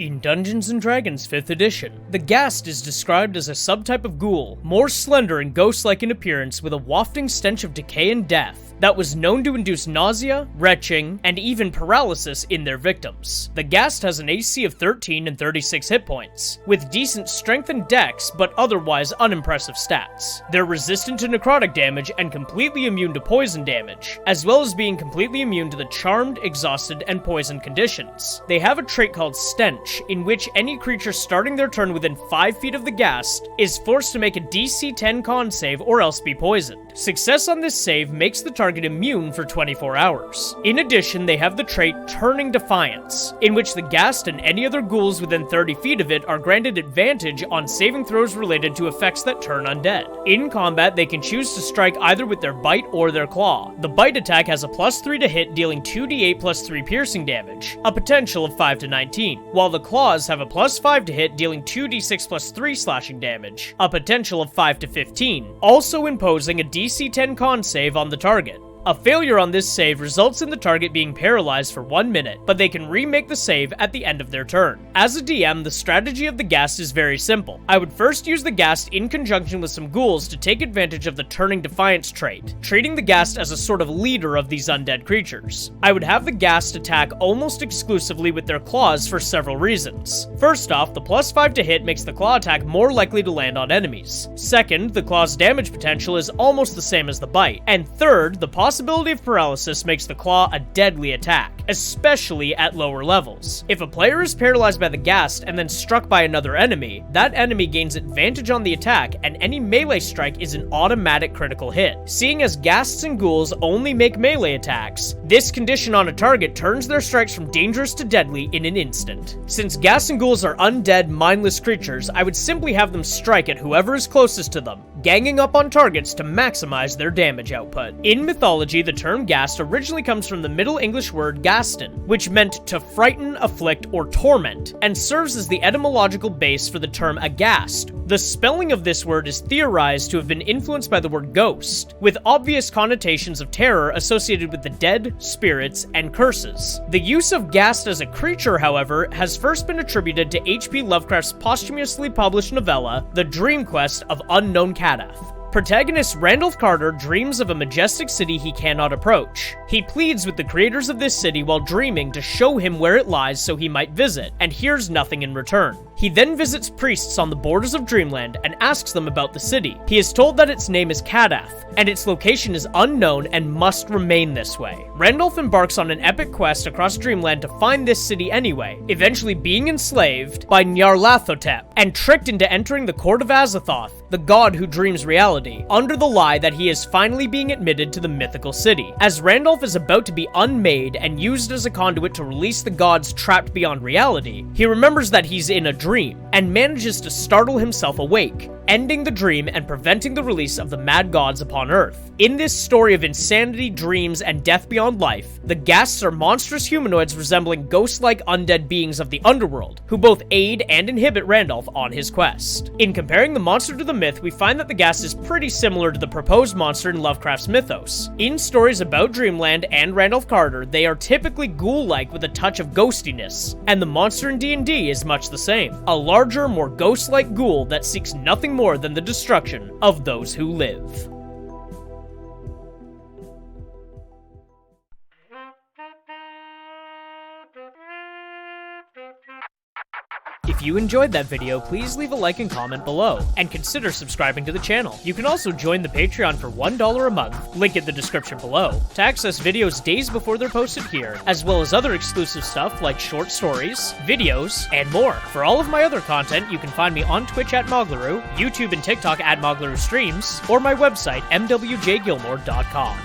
In Dungeons & Dragons 5th edition, the Ghast is described as a subtype of ghoul, more slender and ghost-like in appearance with a wafting stench of decay and death that was known to induce nausea, retching, and even paralysis in their victims. The Ghast has an AC of 13 and 36 hit points, with decent strength and dex, but otherwise unimpressive stats. They're resistant to necrotic damage and completely immune to poison damage, as well as being completely immune to the charmed, exhausted, and poisoned conditions. They have a trait called Stench, in which any creature starting their turn within 5 feet of the Ghast is forced to make a DC 10 con save or else be poisoned. Success on this save makes the target immune for 24 hours. In addition, they have the trait Turning Defiance, in which the Ghast and any other ghouls within 30 feet of it are granted advantage on saving throws related to effects that turn undead. In combat, they can choose to strike either with their bite or their claw. The bite attack has a +3 to hit, dealing 2d8 plus 3 piercing damage, a potential of 5 to 19, while the claws have a +5 to hit, dealing 2d6 plus 3 slashing damage, a potential of 5 to 15, also imposing a DC 10 con save on the target. A failure on this save results in the target being paralyzed for 1 minute, but they can remake the save at the end of their turn. As a DM, the strategy of the Ghast is very simple. I would first use the Ghast in conjunction with some ghouls to take advantage of the Turning Defiance trait, treating the Ghast as a sort of leader of these undead creatures. I would have the Ghast attack almost exclusively with their claws for several reasons. First off, the +5 to hit makes the claw attack more likely to land on enemies. Second, the claw's damage potential is almost the same as the bite. And third, the possibility of paralysis makes the claw a deadly attack, especially at lower levels. If a player is paralyzed by the Ghast and then struck by another enemy, that enemy gains advantage on the attack, and any melee strike is an automatic critical hit. Seeing as Ghasts and ghouls only make melee attacks, this condition on a target turns their strikes from dangerous to deadly in an instant. Since Ghasts and ghouls are undead, mindless creatures, I would simply have them strike at whoever is closest to them, ganging up on targets to maximize their damage output. In Mythology, the term Ghast originally comes from the Middle English word Ghastan, which meant to frighten, afflict, or torment, and serves as the etymological base for the term aghast. The spelling of this word is theorized to have been influenced by the word ghost, with obvious connotations of terror associated with the dead, spirits, and curses. The use of Ghast as a creature, however, has first been attributed to H.P. Lovecraft's posthumously published novella, The Dream Quest of Unknown Kadath. Protagonist Randolph Carter dreams of a majestic city he cannot approach. He pleads with the creators of this city while dreaming to show him where it lies so he might visit, and hears nothing in return. He then visits priests on the borders of Dreamland and asks them about the city. He is told that its name is Kadath, and its location is unknown and must remain this way. Randolph embarks on an epic quest across Dreamland to find this city anyway, eventually being enslaved by Nyarlathotep, and tricked into entering the court of Azathoth, the god who dreams reality, under the lie that he is finally being admitted to the mythical city. As Randolph is about to be unmade and used as a conduit to release the gods trapped beyond reality, he remembers that he's in a dream, and manages to startle himself awake, ending the dream and preventing the release of the mad gods upon Earth. In this story of insanity, dreams, and death beyond life, the Ghasts are monstrous humanoids resembling ghost-like undead beings of the underworld, who both aid and inhibit Randolph on his quest. In comparing the monster to the myth, we find that the Ghast is pretty similar to the proposed monster in Lovecraft's mythos. In stories about Dreamland and Randolph Carter, they are typically ghoul-like with a touch of ghostiness, and the monster in D&D is much the same. A larger, more ghost-like ghoul that seeks nothing more than the destruction of those who live. If you enjoyed that video, please leave a like and comment below, and consider subscribing to the channel. You can also join the Patreon for $1 a month, link in the description below, to access videos days before they're posted here, as well as other exclusive stuff like short stories, videos, and more. For all of my other content, you can find me on Twitch at Moglaroo, YouTube and TikTok at Moglaroo Streams, or my website, mwjgilmore.com.